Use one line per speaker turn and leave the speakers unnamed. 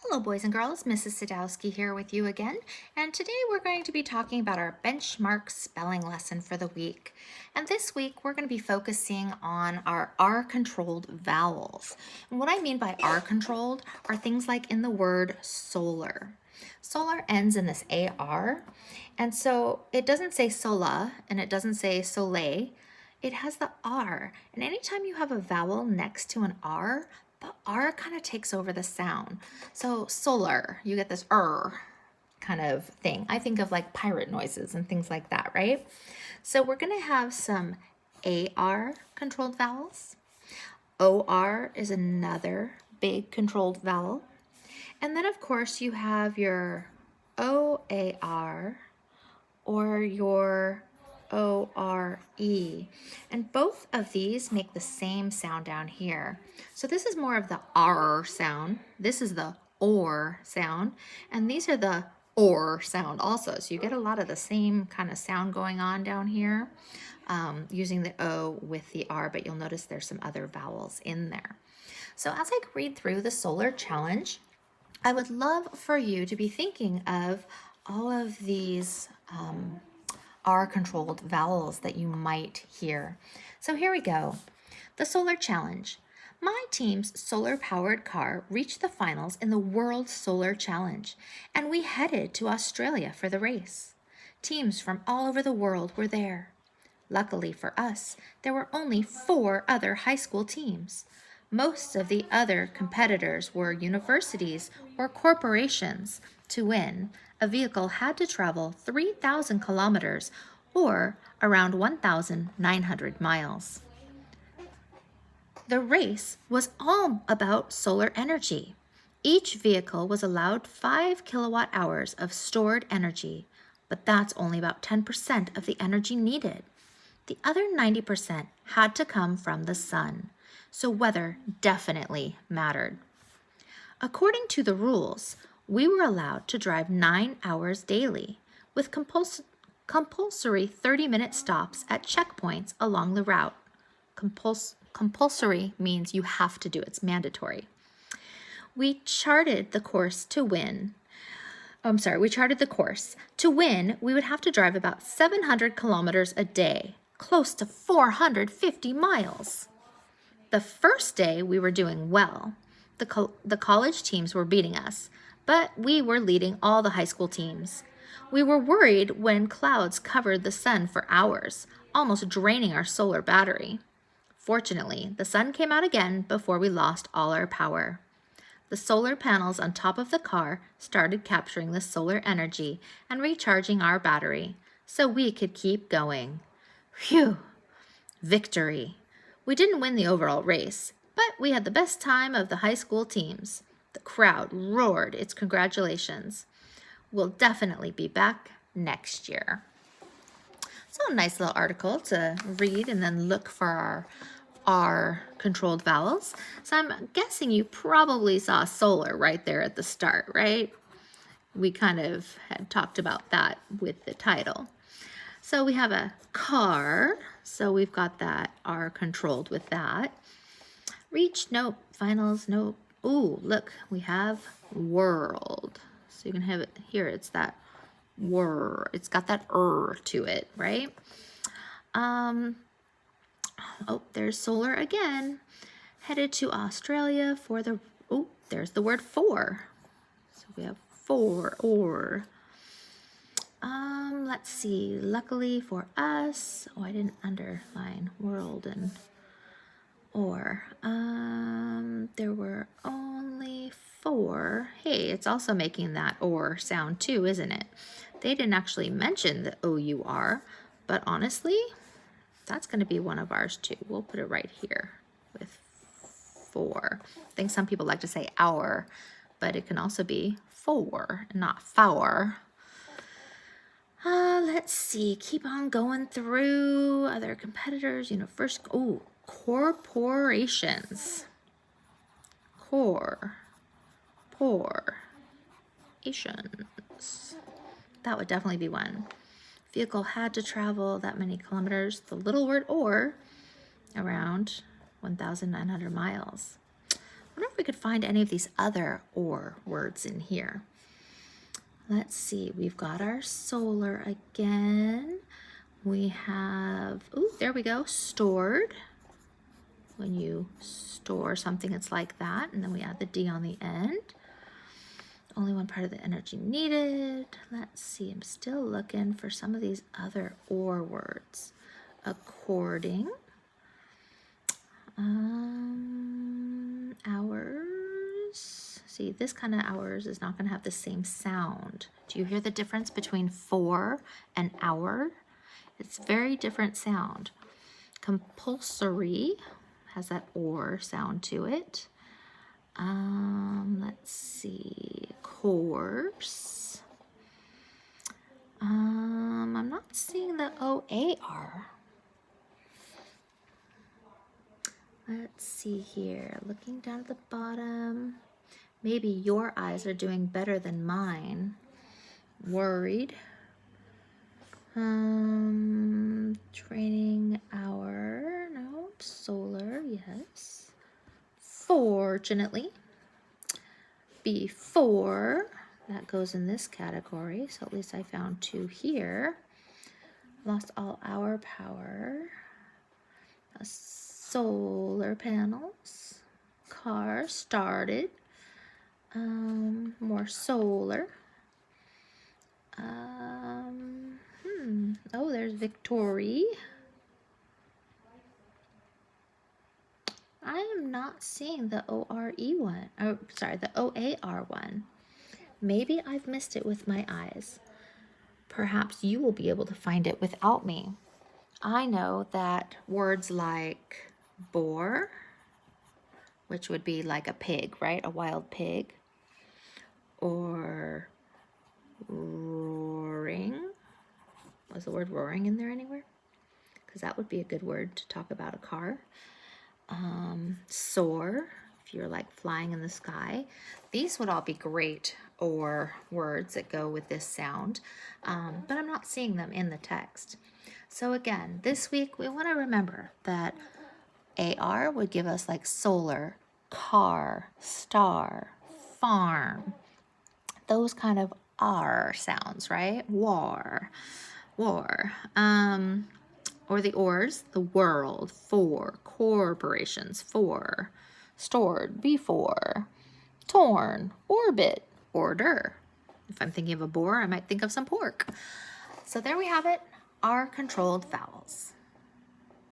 Hello, boys and girls. Mrs. Sadowski here with you again. And today we're going to be talking about our benchmark spelling lesson for the week. And this week we're going to be focusing on our R-controlled vowels. And what I mean by R-controlled are things like in the word solar. Solar ends in this AR, and so it doesn't say sola and it doesn't say soleil. It has the R, and anytime you have a vowel next to an R, the R kind of takes over the sound. So solar, you get this kind of thing. I think of like pirate noises and things like that, right? So we're gonna have some AR controlled vowels. OR is another big controlled vowel. And then of course you have your OAR or your ORE. And both of these make the same sound down here. So this is more of the R sound. This is the OR sound. And these are the OR sound also. So you get a lot of the same kind of sound going on down here using the O with the R, but you'll notice there's some other vowels in there. So as I read through the Solar Challenge, I would love for you to be thinking of all of these R-controlled vowels that you might hear. So here we go. The Solar Challenge. My team's solar-powered car reached the finals in the World Solar Challenge, and we headed to Australia for the race. Teams from all over the world were there. Luckily for us, there were only 4 other high school teams. Most of the other competitors were universities or corporations. To win, a vehicle had to travel 3,000 kilometers or around 1,900 miles. The race was all about solar energy. Each vehicle was allowed 5 kilowatt hours of stored energy, but that's only about 10% of the energy needed. The other 90% had to come from the sun, so weather definitely mattered. According to the rules, we were allowed to drive 9 hours daily, with compulsory 30-minute stops at checkpoints along the route. Compulsory means you have to do it, it's mandatory. We charted the course. To win, we would have to drive about 700 kilometers a day, close to 450 miles. The first day we were doing well. The college teams were beating us, but we were leading all the high school teams. We were worried when clouds covered the sun for hours, almost draining our solar battery. Fortunately, the sun came out again before we lost all our power. The solar panels on top of the car started capturing the solar energy and recharging our battery, so we could keep going. Phew! Victory! We didn't win the overall race, but we had the best time of the high school teams. The crowd roared its congratulations. We'll definitely be back next year. So a nice little article to read and then look for our R-controlled vowels. So I'm guessing you probably saw solar right there at the start, right? We kind of had talked about that with the title. So we have a car, so we've got that R controlled with that. Reach, nope. Finals, nope. Ooh, look, we have world. So you can have it here, it's that it's got that to it, right? Oh, there's solar again. Headed to Australia for the, there's the word for. So we have for, or. Let's see, luckily for us, I didn't underline world and or. There were only 4. Hey, it's also making that or sound too, isn't it? They didn't actually mention the O-U-R, but honestly, that's going to be one of ours too. We'll put it right here with 4. I think some people like to say our, but it can also be for, not four. Let's see, keep on going through other competitors, corporations. Corporations. That would definitely be one. Vehicle had to travel that many kilometers. The little word or, around 1,900 miles. wonder if we could find any of these other or words in here. Let's see, we've got our solar again. We have, oh, there we go, stored. When you store something, it's like that. And then we add the D on the end. Only one part of the energy needed. Let's see, I'm still looking for some of these other or words. According. Hours. See, this kind of hours is not going to have the same sound. Do you hear the difference between for and hour? It's very different sound. Compulsory has that or sound to it. Let's see, course. I'm not seeing the OAR. Let's see here, looking down at the bottom. Maybe your eyes are doing better than mine. Worried. Training hour, no, solar, yes. Fortunately, before, that goes in this category, so at least I found 2 here. Lost all hour power. Solar panels. Car started. More solar. Oh, there's Victory. I am not seeing the O-R-E one. Oh, sorry, the O-A-R one. Maybe I've missed it with my eyes. Perhaps you will be able to find it without me. I know that words like boar, which would be like a pig, right? A wild pig. Or roaring. Was the word roaring in there anywhere? Because that would be a good word to talk about a car. Soar, if you're like flying in the sky. These would all be great or words that go with this sound, but I'm not seeing them in the text. So again, this week we want to remember that AR would give us like solar, car, star, farm, those kind of R sounds, right? War. Or the ors, the world, for, corporations, for, stored, before, torn, orbit, order. If I'm thinking of a boar, I might think of some pork. So there we have it, our controlled vowels.